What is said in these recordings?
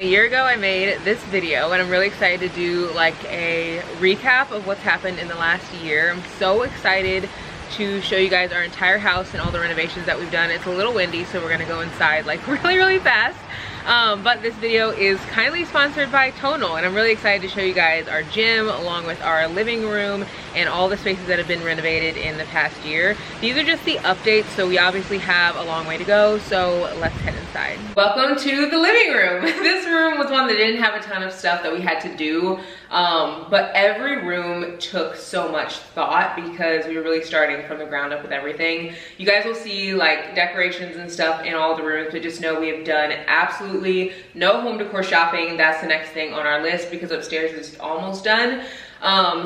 A year ago I made this video and I'm really excited to do like a recap of what's happened in the last year. I'm so excited to show you guys our entire house and all the renovations that we've done. It's a little windy, so we're gonna go inside like really fast. But this video is kindly sponsored by Tonal, and I'm really excited to show you guys our gym along with our living room and all the spaces that have been renovated in the past year. These are just the updates, so we obviously have a long way to go, so let's head inside. Welcome to the living room. This room was one that didn't have a ton of stuff that we had to do, but every room took so much thought because we were really starting from the ground up with everything. You guys will see like decorations and stuff in all the rooms, but just know we have done absolutely no home decor shopping. That's the next thing on our list because upstairs is almost done.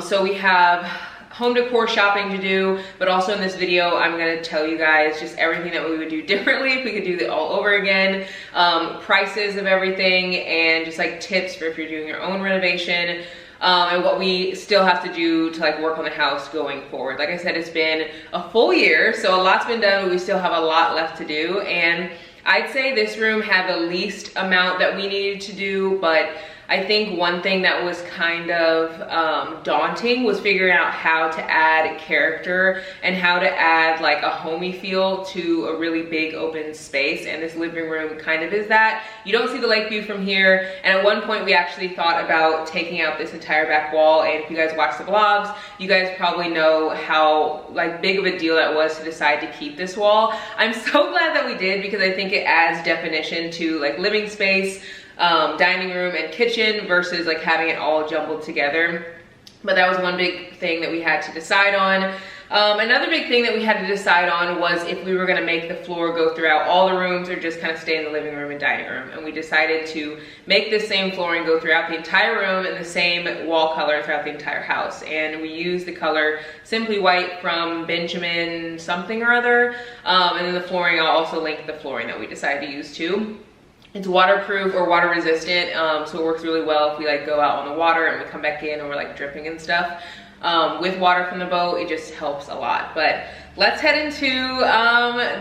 So we have home decor shopping to do, but also in this video I'm going to tell you guys just everything that we would do differently if we could do it all over again, prices of everything, and just like tips for if you're doing your own renovation, and what we still have to do to like work on the house going forward. Like I said, it's been a full year, so a lot's been done, but we still have a lot left to do. And I'd say this room had the least amount that we needed to do, but I think one thing that was kind of daunting was figuring out how to add character and how to add like a homey feel to a really big open space, and this living room kind of is that. You don't see the lake view from here, and at one point we actually thought about taking out this entire back wall, and if you guys watch the vlogs, you guys probably know how like big of a deal that was to decide to keep this wall. I'm so glad that we did because I think it adds definition to like living space, dining room and kitchen versus like having it all jumbled together. But that was one big thing that we had to decide on. Another big thing that we had to decide on was if we were going to make the floor go throughout all the rooms or just kind of stay in the living room and dining room. And we decided to make this same flooring go throughout the entire room and the same wall color throughout the entire house. And we used the color Simply White from Benjamin something or other. And then the flooring, I'll also link the flooring that we decided to use too. It's waterproof or water resistant, so it works really well if we like go out on the water and we come back in and we're like dripping and stuff. With water from the boat, it just helps a lot. But let's head into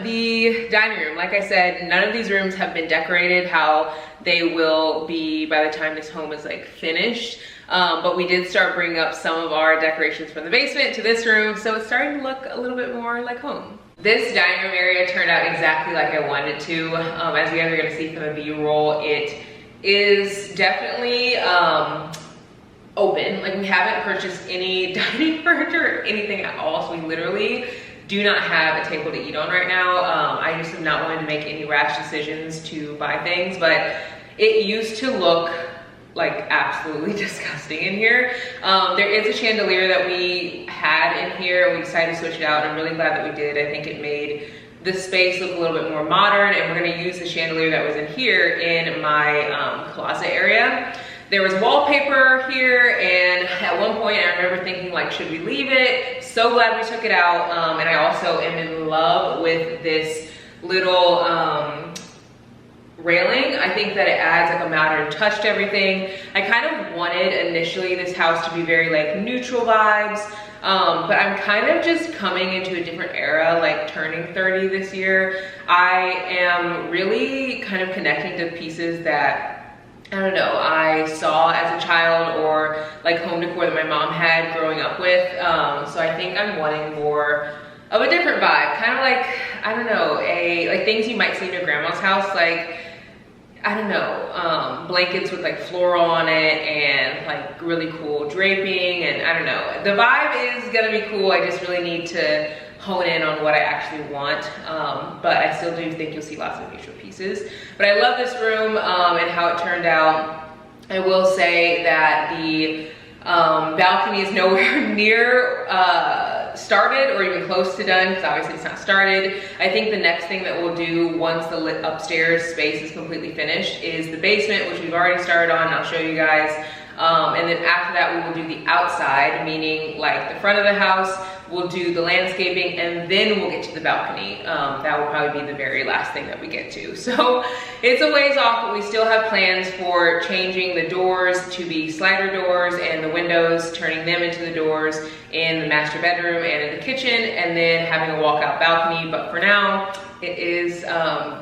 the dining room. Like I said, none of these rooms have been decorated how they will be by the time this home is like finished. But we did start bringing up some of our decorations from the basement to this room, so it's starting to look a little bit more like home. This dining room area turned out exactly like I wanted it to. As you guys are gonna see from the B-roll, it is definitely open. Like we haven't purchased any dining furniture or anything at all, so we literally do not have a table to eat on right now. I just have not wanted to make any rash decisions to buy things, but it used to look like absolutely disgusting in here. There is a chandelier that we had in here and we decided to switch it out, and I'm really glad that we did. I think it made the space look a little bit more modern, and we're gonna use the chandelier that was in here in my closet area. There was wallpaper here, and at one point I remember thinking like, should we leave it? So glad we took it out. And I also am in love with this little railing. I think that it adds like a modern touch to everything. I kind of wanted initially this house to be very like neutral vibes, but I'm kind of just coming into a different era, like turning 30 this year. I am really kind of connecting to pieces that I don't know, I saw as a child, or like home decor that my mom had growing up with. So I think I'm wanting more of a different vibe, kind of like, I don't know, like things you might see in your grandma's house, like, I don't know, blankets with like floral on it and like really cool draping, and I don't know. The vibe is gonna be cool. I just really need to hone in on what I actually want, but I still do think you'll see lots of neutral pieces. But I love this room and how it turned out. I will say that the balcony is nowhere near started or even close to done, because obviously it's not started. I think the next thing that we'll do once the upstairs space is completely finished is the basement, which we've already started on, and I'll show you guys. And then after that, we will do the outside, meaning like the front of the house. We'll do the landscaping, and then we'll get to the balcony. That will probably be the very last thing that we get to. So it's a ways off, but we still have plans for changing the doors to be slider doors and the windows, turning them into the doors in the master bedroom and in the kitchen, and then having a walkout balcony. But for now, It is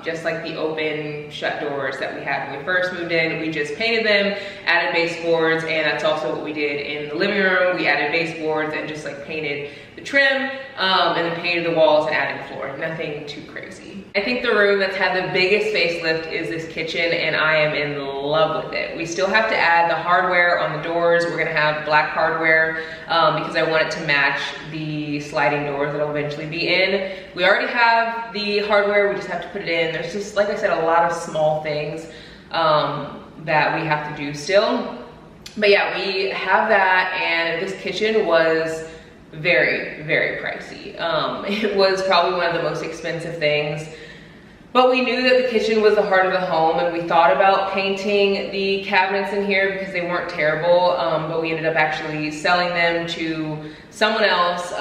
just like the open shut doors that we had when we first moved in. We just painted them, added baseboards, and that's also what we did in the living room. We added baseboards and just like painted the trim, and then painted the walls and added the floor. Nothing too crazy. I think the room that's had the biggest facelift is this kitchen, and I am in love with it. We still have to add the hardware on the doors. We're gonna have black hardware because I want it to match the sliding doors that'll eventually be in. We already have the hardware, we just have to put it in. There's just, like I said, a lot of small things that we have to do still. But yeah, we have that, and this kitchen was very, very pricey. It was probably one of the most expensive things, but we knew that the kitchen was the heart of the home, and we thought about painting the cabinets in here because they weren't terrible, but we ended up actually selling them to someone else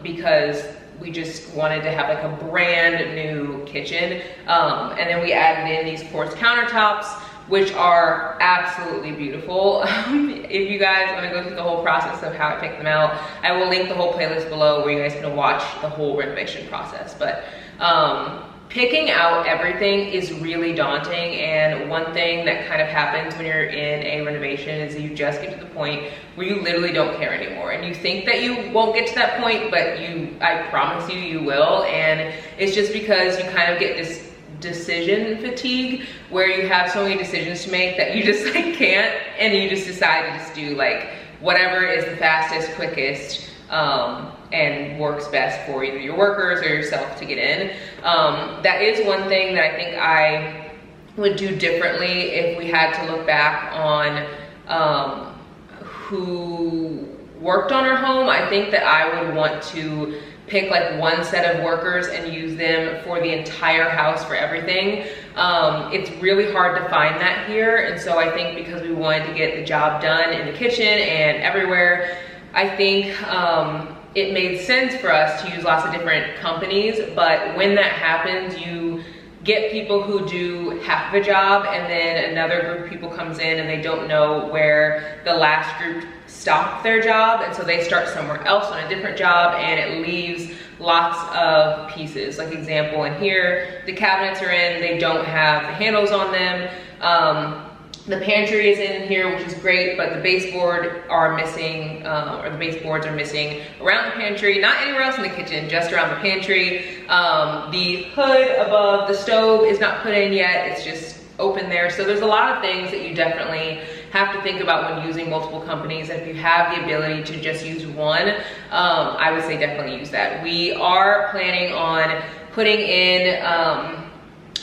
because we just wanted to have like a brand new kitchen. And then we added in these quartz countertops, which are absolutely beautiful. If you guys want to go through the whole process of how I picked them out, I will link the whole playlist below where you guys can watch the whole renovation process. But picking out everything is really daunting, and one thing that kind of happens when you're in a renovation is you just get to the point where you literally don't care anymore, and you think that you won't get to that point, but I promise you, you will. And it's just because you kind of get this decision fatigue where you have so many decisions to make that you just like can't, and you just decide to just do like whatever is the fastest, quickest, and works best for either your workers or yourself to get in. That is one thing that I think I would do differently if we had to look back on who worked on our home. I think that I would want to pick like one set of workers and use them for the entire house for everything. It's really hard to find that here, and so I think because we wanted to get the job done in the kitchen and everywhere, I think it made sense for us to use lots of different companies. But when that happens, you get people who do half of a job, and then another group of people comes in and they don't know where the last group stopped their job, and so they start somewhere else on a different job, and it leaves lots of pieces. Like example, in here, the cabinets are in, they don't have the handles on them. The pantry is in here, which is great, but the baseboard are missing, or the baseboards are missing around the pantry, not anywhere else in the kitchen, just around the pantry. The hood above the stove is not put in yet, it's just open there. So there's a lot of things that you definitely have to think about when using multiple companies. If you have the ability to just use one, I would say definitely use that. We are planning on putting in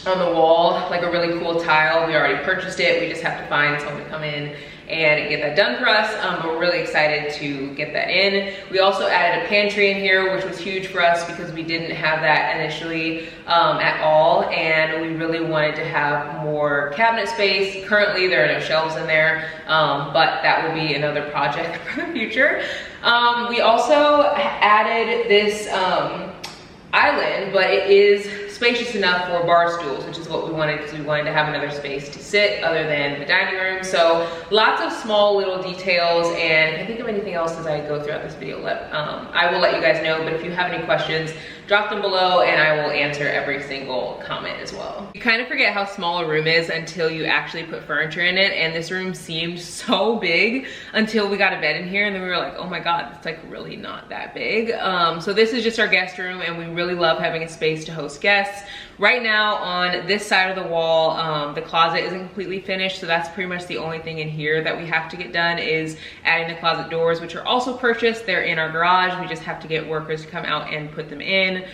on the wall like a really cool tile. We already purchased it, we just have to find someone to come in and get that done for us, but we're really excited to get that in. We also added a pantry in here, which was huge for us because we didn't have that initially at all, and we really wanted to have more cabinet space. Currently there are no shelves in there, but that will be another project for the future. We also added this island, but it is spacious enough for bar stools, which is what we wanted, because we wanted to have another space to sit other than the dining room. So lots of small little details, and if I think of anything else as I go throughout this video, I will let you guys know. But if you have any questions, drop them below and I will answer every single comment as well. You kind of forget how small a room is until you actually put furniture in it, and this room seemed so big until we got a bed in here, and then we were like, oh my god, it's like really not that big. So this is just our guest room, and we really love having a space to host guests. Right now on this side of the wall, the closet isn't completely finished, so that's pretty much the only thing in here that we have to get done is adding the closet doors, which are also purchased. They're in our garage. We just have to get workers to come out and put them in.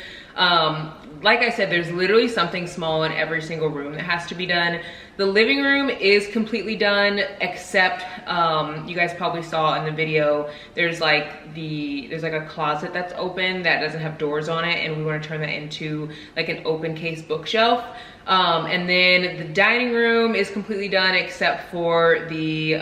Like I said, there's literally something small in every single room that has to be done. The living room is completely done, except you guys probably saw in the video, there's like a closet that's open that doesn't have doors on it, and we want to turn that into like an open case bookshelf. And then the dining room is completely done except for the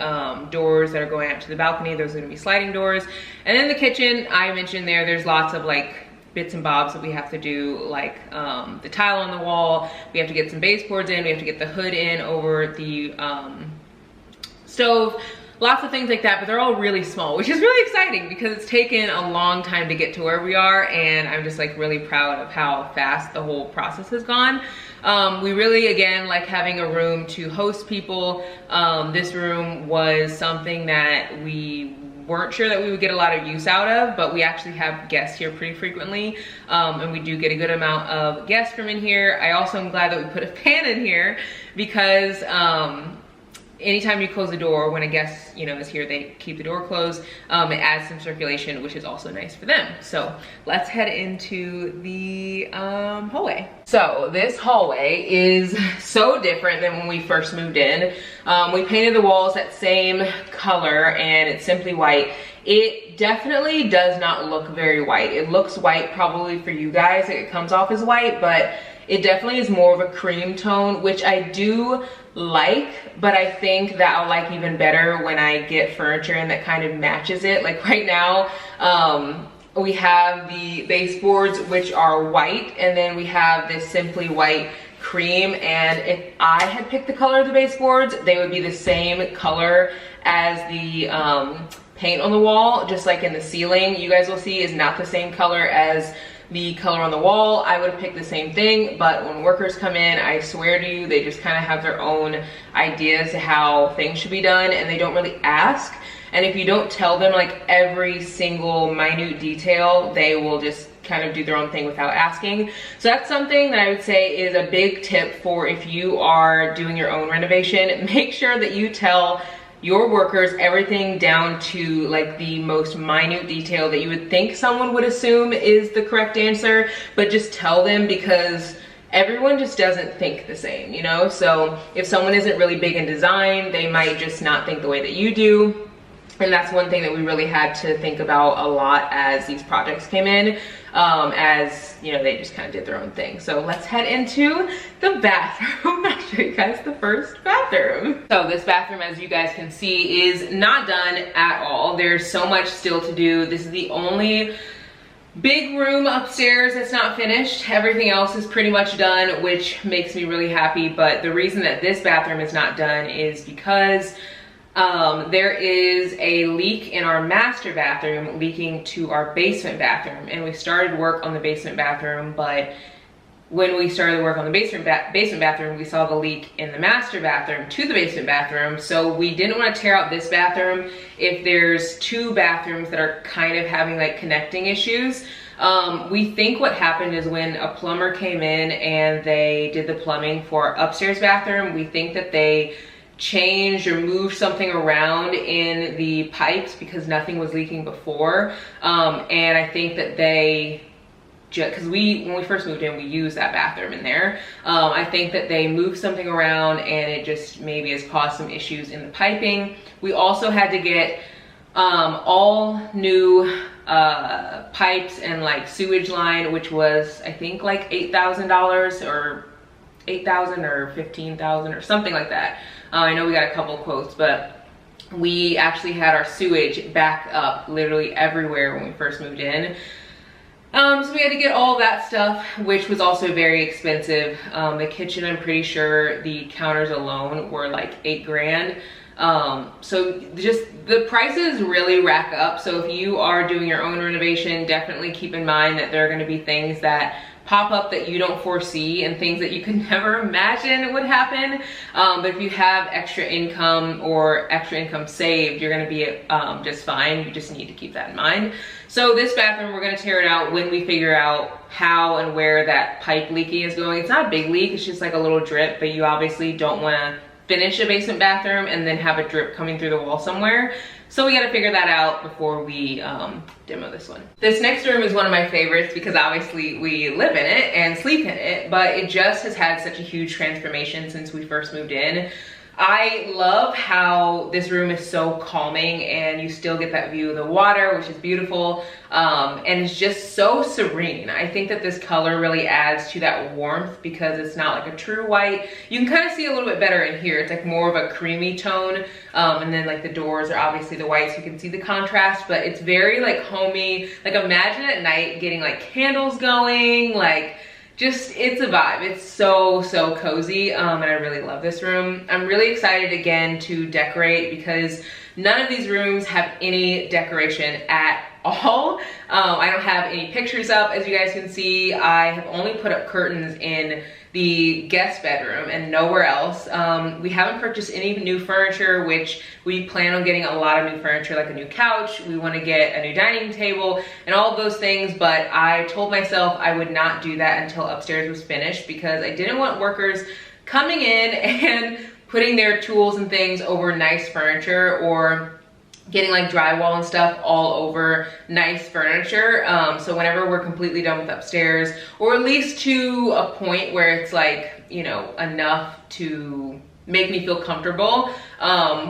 doors that are going out to the balcony. Those are gonna be sliding doors. And then the kitchen, I mentioned there's lots of like bits and bobs that we have to do, like the tile on the wall. We have to get some baseboards in. We have to get the hood in over the stove. lots of things like that, but they're all really small, which is really exciting because it's taken a long time to get to where we are, and I'm just like really proud of how fast the whole process has gone. We really, again, like having a room to host people. This room was something that we weren't sure that we would get a lot of use out of, but we actually have guests here pretty frequently, and we do get a good amount of guests from in here. I also am glad that we put a fan in here because anytime you close the door, when a guest, you know, is here, they keep the door closed. It adds some circulation, which is also nice for them. So let's head into the hallway. So this hallway is so different than when we first moved in. We painted the walls that same color, and it's simply white. It definitely does not look very white. It looks white probably for you guys. It comes off as white, but it definitely is more of a cream tone, which I do like, but I think that I'll like even better when I get furniture in that kind of matches it. Like right now, we have the baseboards, which are white, and then we have this simply white cream, and if I had picked the color of the baseboards, they would be the same color as the paint on the wall, just like in the ceiling. You guys will see is not the same color as the color on the wall. I would have picked the same thing, but when workers come in, I swear to you, they just kind of have their own ideas to how things should be done, and they don't really ask. And if you don't tell them like every single minute detail, they will just kind of do their own thing without asking. So that's something that I would say is a big tip for if you are doing your own renovation. Make sure that you tell your workers everything down to like the most minute detail that you would think someone would assume is the correct answer, but just tell them, because everyone just doesn't think the same, you know? So if someone isn't really big in design, they might just not think the way that you do. And that's one thing that we really had to think about a lot as these projects came in, as you know, they just kind of did their own thing. So let's head into the bathroom. I'll show you guys the first bathroom. So this bathroom, as you guys can see, is not done at all. There's so much still to do. This is the only big room upstairs that's not finished. Everything else is pretty much done, which makes me really happy. But the reason that this bathroom is not done is because there is a leak in our master bathroom leaking to our basement bathroom, and we started work on the basement bathroom, but when we started work on the basement bathroom, we saw the leak in the master bathroom to the basement bathroom. So we didn't want to tear out this bathroom if there's two bathrooms that are kind of having like connecting issues. We think what happened is when a plumber came in and they did the plumbing for our upstairs bathroom, we think that they changed or moved something around in the pipes because nothing was leaking before. And I think that they, because when we first moved in, we used that bathroom in there. I think that they moved something around and it just maybe has caused some issues in the piping. We also had to get all new pipes and like sewage line, which was I think like $8,000 or $8,000 or $15,000 or something like that. I know we got a couple quotes, but we actually had our sewage back up literally everywhere when we first moved in. So we had to get all that stuff, which was also very expensive. The kitchen, I'm pretty sure the counters alone were like $8 grand. So just the prices really rack up. So if you are doing your own renovation, definitely keep in mind that there are going to be things that pop up that you don't foresee and things that you can never imagine would happen. But if you have extra income or extra income saved, you're gonna be just fine. You just need to keep that in mind. So this bathroom, we're gonna tear it out when we figure out how and where that pipe leaking is going. It's not a big leak, it's just like a little drip, but you obviously don't wanna finish a basement bathroom and then have a drip coming through the wall somewhere. So we gotta figure that out before we demo this one. This next room is one of my favorites because obviously we live in it and sleep in it, but it just has had such a huge transformation since we first moved in. I love how this room is so calming and you still get that view of the water, which is beautiful, and it's just so serene. I think that this color really adds to that warmth because it's not like a true white. You can kind of see a little bit better in here. It's like more of a creamy tone, and then like the doors are obviously the white so you can see the contrast, but it's very like homey. Like imagine at night getting like candles going, like just, it's a vibe. It's so cozy, and I really love this room. I'm really excited again to decorate because none of these rooms have any decoration at all. I don't have any pictures up, as you guys can see. I have only put up curtains in the guest bedroom and nowhere else. We haven't purchased any new furniture, which we plan on getting a lot of new furniture, like a new couch. We want to get a new dining table and all of those things, but I told myself I would not do that until upstairs was finished because I didn't want workers coming in and putting their tools and things over nice furniture or getting like drywall and stuff all over nice furniture. So whenever we're completely done with upstairs, or at least to a point where it's like, you know, enough to make me feel comfortable,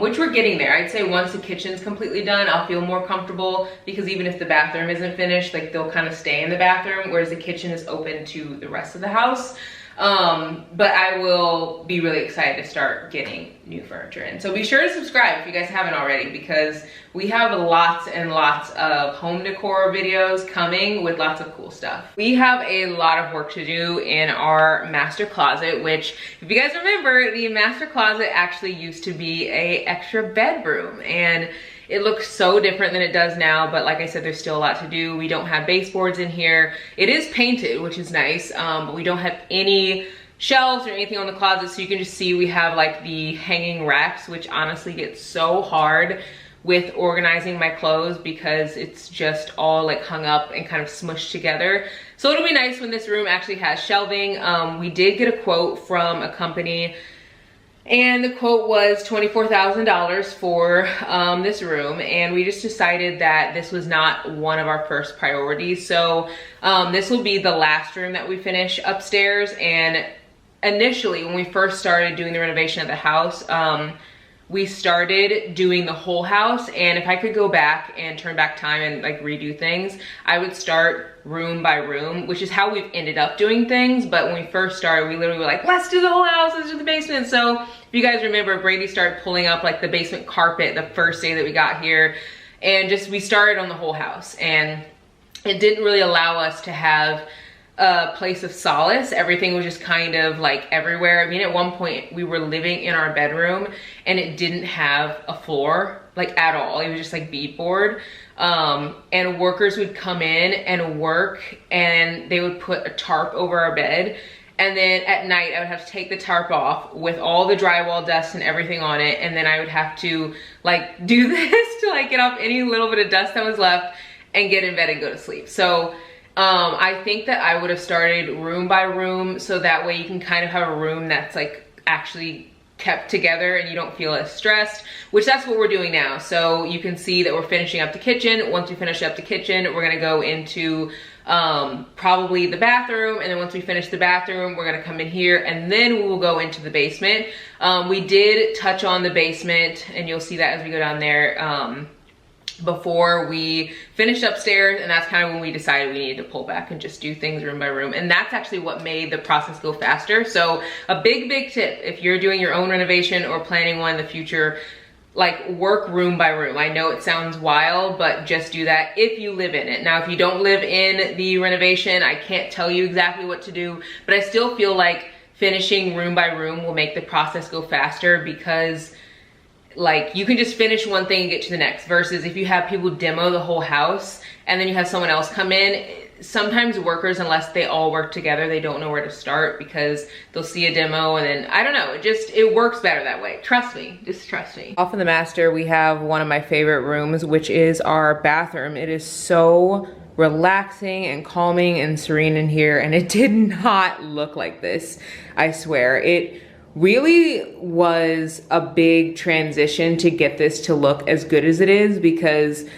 which we're getting there. I'd say once the kitchen's completely done, I'll feel more comfortable because even if the bathroom isn't finished, like they'll kind of stay in the bathroom, whereas the kitchen is open to the rest of the house. But I will be really excited to start getting new furniture in. So be sure to subscribe if you guys haven't already, because we have lots and lots of home decor videos coming with lots of cool stuff. We have a lot of work to do in our master closet, which if you guys remember, the master closet actually used to be a extra bedroom, and it looks so different than it does now, but like I said, there's still a lot to do. We don't have baseboards in here. It is painted, which is nice, but we don't have any shelves or anything on the closet, so you can just see we have like the hanging racks, which honestly gets so hard with organizing my clothes because it's just all like hung up and kind of smushed together. So it'll be nice when this room actually has shelving. We did get a quote from a company, and the quote was $24,000 for this room, and we just decided that this was not one of our first priorities. So this will be the last room that we finish upstairs. And initially, when we first started doing the renovation of the house, we started doing the whole house, and if I could go back and turn back time and like redo things, I would start room by room, which is how we've ended up doing things. But when we first started, we literally were like, let's do the whole house, let's do the basement. So if you guys remember, Brady started pulling up like the basement carpet the first day that we got here, and just we started on the whole house, and it didn't really allow us to have a place of solace. Everything was just kind of like everywhere. I mean, at one point we were living in our bedroom and it didn't have a floor like at all. It was just like beadboard. And workers would come in and work, and they would put a tarp over our bed. And then at night I would have to take the tarp off with all the drywall dust and everything on it. And then I would have to like do this to like get off any little bit of dust that was left and get in bed and go to sleep. So I think that I would have started room by room, so that way you can kind of have a room that's like actually kept together and you don't feel as stressed, which that's what we're doing now. So you can see that we're finishing up the kitchen. Once we finish up the kitchen, we're gonna go into probably the bathroom, and then once we finish the bathroom, we're gonna come in here, and then we will go into the basement. We did touch on the basement, and you'll see that as we go down there, before we finished upstairs, and that's kind of when we decided we needed to pull back and just do things room by room. And that's actually what made the process go faster. So a big tip, if you're doing your own renovation or planning one in the future, like work room by room. I know it sounds wild, but just do that if you live in it. Now, if you don't live in the renovation, I can't tell you exactly what to do, but I still feel like finishing room by room will make the process go faster, because like you can just finish one thing and get to the next, versus if you have people demo the whole house and then you have someone else come in, sometimes workers, unless they all work together, they don't know where to start because they'll see a demo and then, I don't know, it works better that way. Trust me, just trust me. Off in the master, we have one of my favorite rooms, which is our bathroom. It is so relaxing and calming and serene in here, and it did not look like this, I swear. It really was a big transition to get this to look as good as it is, because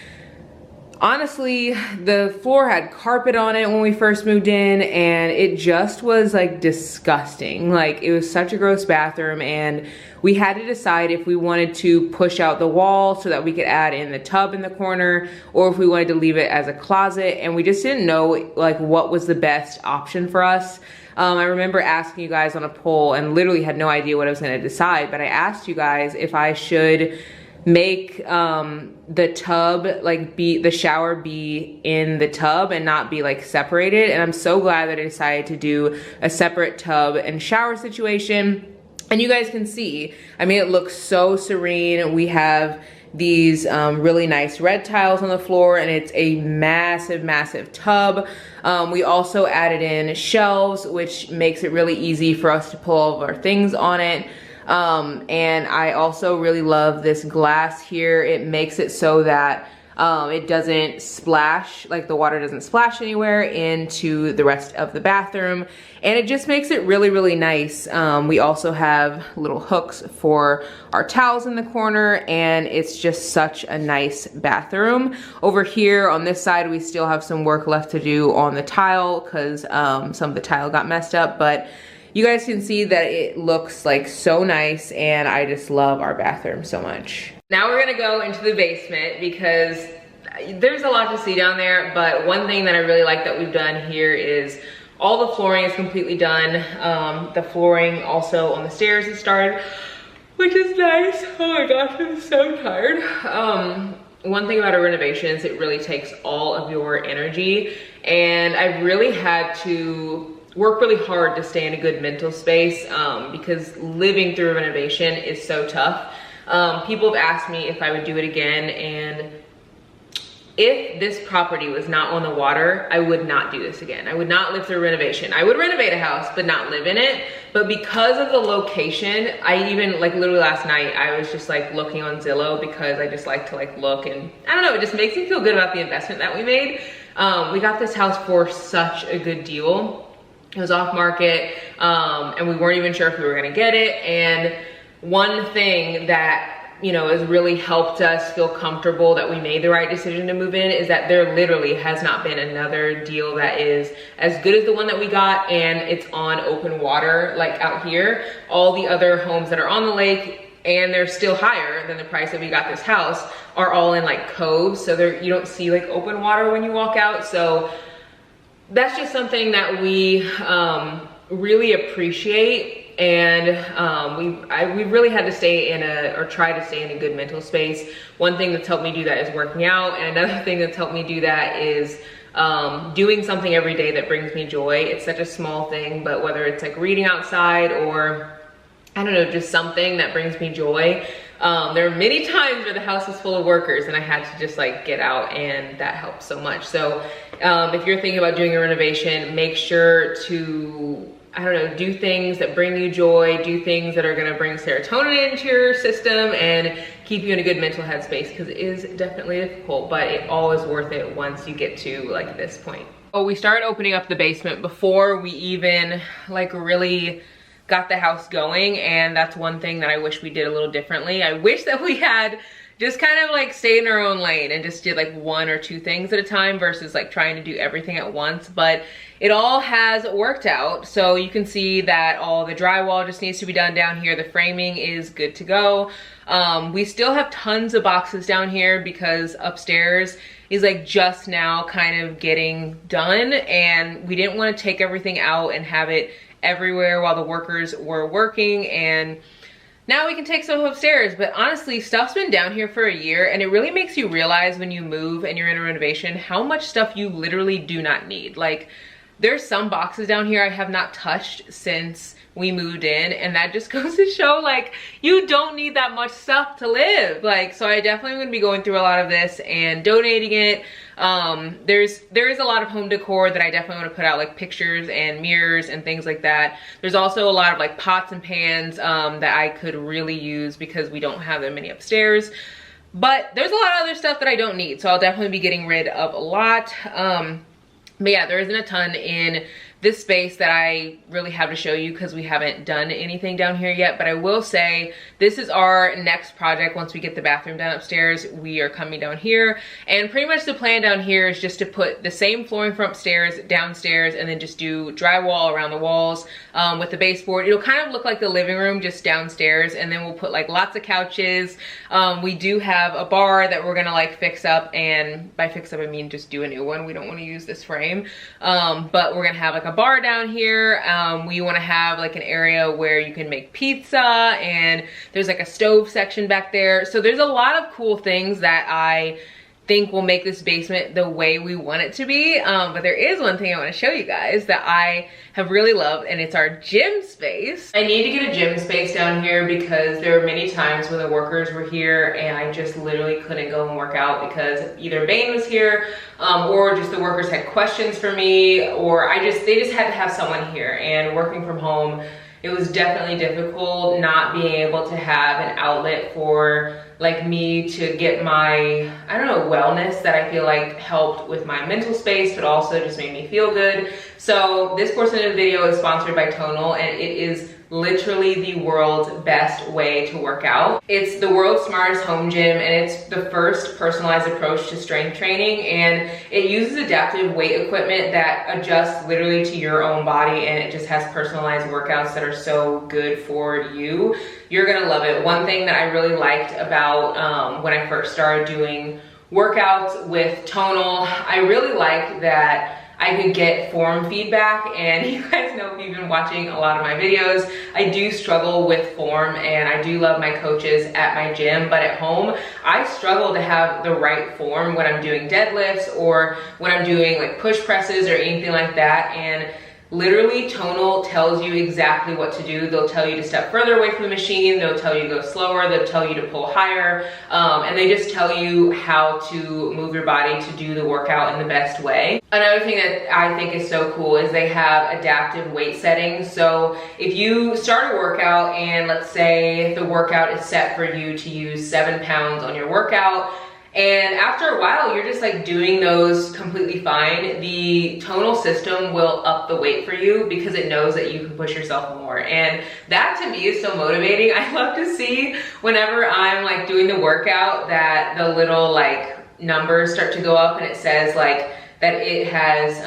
honestly, the floor had carpet on it when we first moved in, and it just was like disgusting. Like, it was such a gross bathroom, and we had to decide if we wanted to push out the wall so that we could add in the tub in the corner, or if we wanted to leave it as a closet, and we just didn't know like what was the best option for us. I remember asking you guys on a poll, and literally had no idea what I was gonna decide, but I asked you guys if I should make the tub, like the shower be in the tub and not be like separated. And I'm so glad that I decided to do a separate tub and shower situation. And you guys can see, I mean, it looks so serene. We have these really nice red tiles on the floor, and it's a massive, massive tub. We also added in shelves, which makes it really easy for us to pull all of our things on it. And I also really love this glass here. It makes it so that it doesn't splash, like the water doesn't splash anywhere into the rest of the bathroom. And it just makes it really, really nice. We also have little hooks for our towels in the corner, and it's just such a nice bathroom. Over here on this side, we still have some work left to do on the tile because some of the tile got messed up, but you guys can see that it looks like so nice, and I just love our bathroom so much. Now we're gonna go into the basement because there's a lot to see down there, but one thing that I really like that we've done here is all the flooring is completely done. The flooring also on the stairs is started, which is nice. Oh my gosh, I'm so tired. One thing about a renovation is it really takes all of your energy, and I really had to work really hard to stay in a good mental space because living through a renovation is so tough. People have asked me if I would do it again, and if this property was not on the water, I would not do this again. I would not live through a renovation. I would renovate a house, but not live in it. But because of the location, I even, like literally last night, I was just like looking on Zillow because I just like to like look, and I don't know, it just makes me feel good about the investment that we made. We got this house for such a good deal. It was off market, and we weren't even sure if we were gonna get it. And one thing that, you know, has really helped us feel comfortable that we made the right decision to move in is that there literally has not been another deal that is as good as the one that we got, and it's on open water, like out here. All the other homes that are on the lake, and they're still higher than the price that we got this house, are all in like coves, so you don't see like open water when you walk out. So that's just something that we really appreciate. And we really had to stay in try to stay in a good mental space. One thing that's helped me do that is working out, and another thing that's helped me do that is doing something every day that brings me joy. It's such a small thing, but whether it's like reading outside or I don't know, just something that brings me joy. There are many times where the house is full of workers and I had to just like get out, and that helps so much. So if you're thinking about doing a renovation, make sure to, I don't know, do things that bring you joy, do things that are gonna bring serotonin into your system and keep you in a good mental headspace, because it is definitely difficult, but it all is worth it once you get to like this point. Oh, we started opening up the basement before we even like really got the house going, and that's one thing that I wish we did a little differently. I wish that we had just kind of like stayed in our own lane and just did like one or two things at a time versus like trying to do everything at once, but it all has worked out. So you can see that all the drywall just needs to be done down here. The framing is good to go. We still have tons of boxes down here because upstairs is like just now kind of getting done, and we didn't want to take everything out and have it everywhere while the workers were working, and now we can take some upstairs. But honestly, stuff's been down here for a year, and it really makes you realize when you move and you're in a renovation how much stuff you literally do not need. Like, there's some boxes down here I have not touched since we moved in, and that just goes to show like you don't need that much stuff to live. Like, so I definitely am gonna be going through a lot of this and donating it. There is a lot of home decor that I definitely want to put out, like pictures and mirrors and things like that. There's also a lot of like pots and pans that I could really use because we don't have that many upstairs. But there's a lot of other stuff that I don't need, so I'll definitely be getting rid of a lot. But yeah, there isn't a ton in this space that I really have to show you because we haven't done anything down here yet. But I will say this is our next project. Once we get the bathroom done upstairs, we are coming down here, and pretty much the plan down here is just to put the same flooring from upstairs downstairs, and then just do drywall around the walls with the baseboard. It'll kind of look like the living room just downstairs, and then we'll put like lots of couches. We do have a bar that we're gonna like fix up, and by fix up I mean just do a new one. We don't want to use this frame, but we're gonna have like a a bar down here. We want to have like an area where you can make pizza, and there's like a stove section back there. So there's a lot of cool things that I think will make this basement the way we want it to be. But there is one thing I want to show you guys that I have really loved, and it's our gym space. I need to get a gym space down here because there were many times when the workers were here and I just literally couldn't go and work out because either Bane was here or just the workers had questions for me, or they just had to have someone here. And working from home, it was definitely difficult not being able to have an outlet for like me to get my, I don't know, wellness that I feel like helped with my mental space, but also just made me feel good. So this portion of the video is sponsored by Tonal, and it is literally the world's best way to work out. It's the world's smartest home gym, and it's the first personalized approach to strength training, and it uses adaptive weight equipment that adjusts literally to your own body, and it just has personalized workouts that are so good for you. You're gonna love it. One thing that I really liked about when I first started doing workouts with Tonal, I really liked that I could get form feedback, and you guys know if you've been watching a lot of my videos, I do struggle with form, and I do love my coaches at my gym, but at home, I struggle to have the right form when I'm doing deadlifts or when I'm doing like push presses or anything like that. And literally, Tonal tells you exactly what to do. They'll tell you to step further away from the machine. They'll tell you to go slower. They'll tell you to pull higher. And they just tell you how to move your body to do the workout in the best way. Another thing that I think is so cool is they have adaptive weight settings. So if you start a workout and let's say the workout is set for you to use 7 pounds on your workout, and after a while, you're just like doing those completely fine, the Tonal system will up the weight for you because it knows that you can push yourself more. And that to me is so motivating. I love to see whenever I'm like doing the workout that the little like numbers start to go up and it says like that it has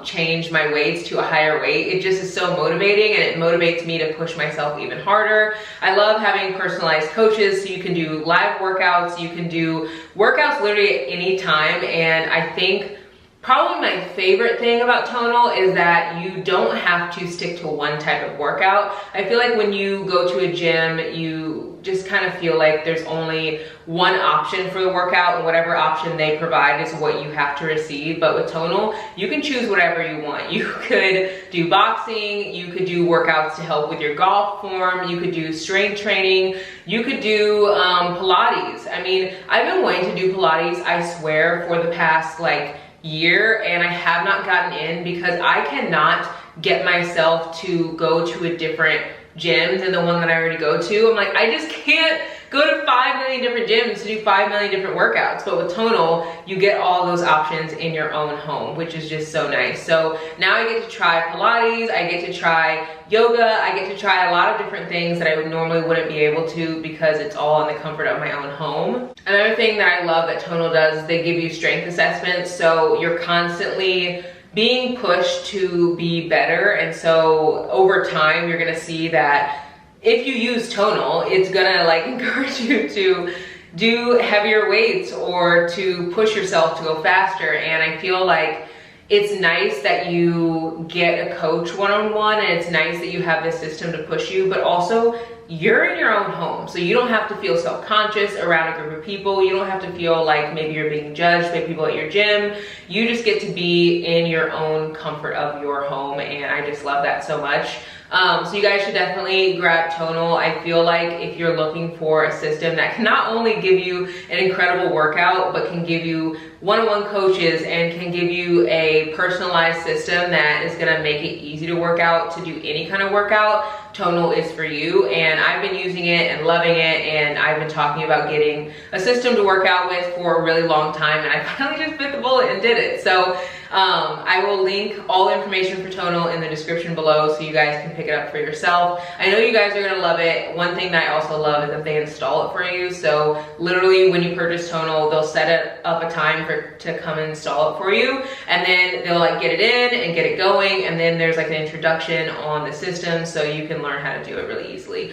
changed my weights to a higher weight. It just is so motivating, and it motivates me to push myself even harder. I love having personalized coaches, so you can do live workouts, you can do workouts literally at any time. And I think probably my favorite thing about Tonal is that you don't have to stick to one type of workout. I feel like when you go to a gym, you just kind of feel like there's only one option for the workout, and whatever option they provide is what you have to receive. But with Tonal, you can choose whatever you want. You could do boxing, you could do workouts to help with your golf form, you could do strength training, you could do Pilates. I mean, I've been wanting to do Pilates, I swear, for the past like year, and I have not gotten in because I cannot get myself to go to a different gym than the one that I already go to. I'm like, I just can't go to 5 million different gyms to do 5 million different workouts. But with Tonal, you get all those options in your own home, which is just so nice. So now I get to try Pilates, I get to try yoga, I get to try a lot of different things that I would normally wouldn't be able to because it's all in the comfort of my own home. Another thing that I love that Tonal does is they give you strength assessments, so you're constantly being pushed to be better. And so over time, you're gonna see that if you use Tonal, it's gonna like encourage you to do heavier weights or to push yourself to go faster. And I feel like it's nice that you get a coach one-on-one, and it's nice that you have this system to push you, but also you're in your own home. So you don't have to feel self-conscious around a group of people. You don't have to feel like maybe you're being judged by people at your gym. You just get to be in your own comfort of your home, and I just love that so much. So you guys should definitely grab Tonal. I feel like if you're looking for a system that can not only give you an incredible workout, but can give you one-on-one coaches and can give you a personalized system that is gonna make it easy to work out, to do any kind of workout, Tonal is for you. And I've been using it and loving it, and I've been talking about getting a system to work out with for a really long time, and I finally just bit the bullet and did it. So I will link all the information for Tonal in the description below so you guys can pick it up for yourself. I know you guys are gonna love it. One thing that I also love is that they install it for you. So literally when you purchase Tonal, they'll set it up a time to come and install it for you, and then they'll like get it in and get it going, and then there's like an introduction on the system so you can learn how to do it really easily.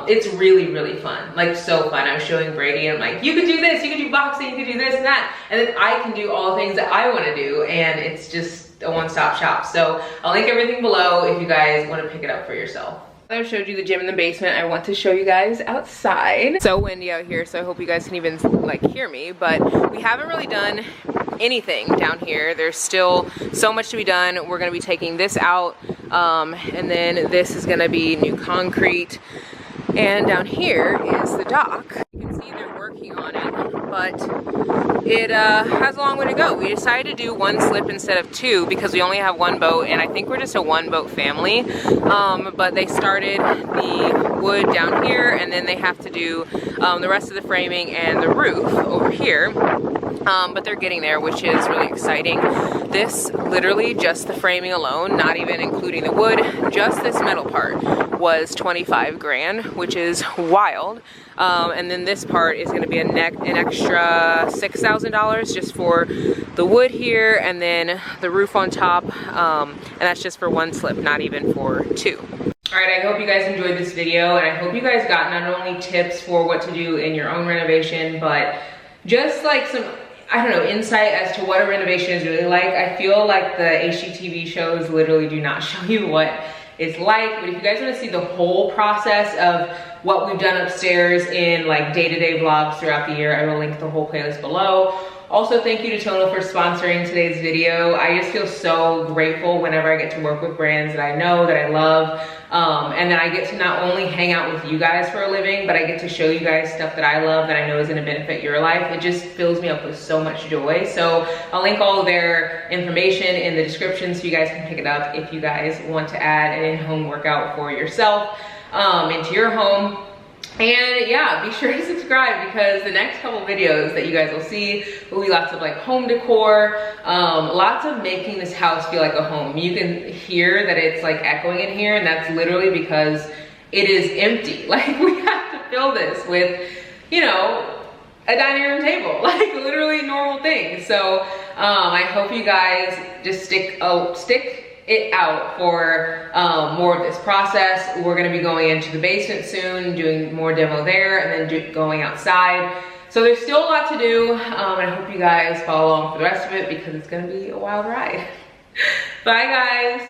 It's really, really fun, like so fun. I was showing Brady and I'm like, you could do this, you could do boxing, you could do this and that, and then I can do all the things that I want to do, and it's just a one-stop shop. So I'll link everything below if you guys want to pick it up for yourself. I showed you the gym in the basement. I want to show you guys outside. It's so windy out here, so I hope you guys can even like hear me, but we haven't really done anything down here. There's still so much to be done. We're gonna be taking this out, and then this is gonna be new concrete. And down here is the dock. You can see they're working on it, but it has a long way to go. We decided to do one slip instead of two because we only have one boat, and I think we're just a one boat family. But they started the wood down here, and then they have to do the rest of the framing and the roof over here. But they're getting there, which is really exciting. This, literally just the framing alone, not even including the wood, just this metal part was 25 grand, which is wild. And then this part is gonna be an extra $6,000 just for the wood here, and then the roof on top, and that's just for one slip, not even for two. All right, I hope you guys enjoyed this video, and I hope you guys got not only tips for what to do in your own renovation, but just like some, I don't know, insight as to what a renovation is really like. I feel like the HGTV shows literally do not show you what it's like, but if you guys want to see the whole process of what we've done upstairs in like day-to-day vlogs throughout the year, I will link the whole playlist below. Also, thank you to Tonal for sponsoring today's video. I just feel so grateful whenever I get to work with brands that I know, that I love, and then I get to not only hang out with you guys for a living, but I get to show you guys stuff that I love that I know is gonna benefit your life. It just fills me up with so much joy. So I'll link all of their information in the description so you guys can pick it up if you guys want to add an in-home workout for yourself into your home. And yeah, be sure to subscribe because the next couple videos that you guys will see will be lots of like home decor, lots of making this house feel like a home. You can hear that it's like echoing in here, and that's literally because it is empty. Like, we have to fill this with, you know, a dining room table, like literally normal things. So I hope you guys just stick it out for more of this process. We're gonna be going into the basement soon, doing more demo there, and then going outside. So there's still a lot to do, and I hope you guys follow along for the rest of it because it's gonna be a wild ride. Bye guys.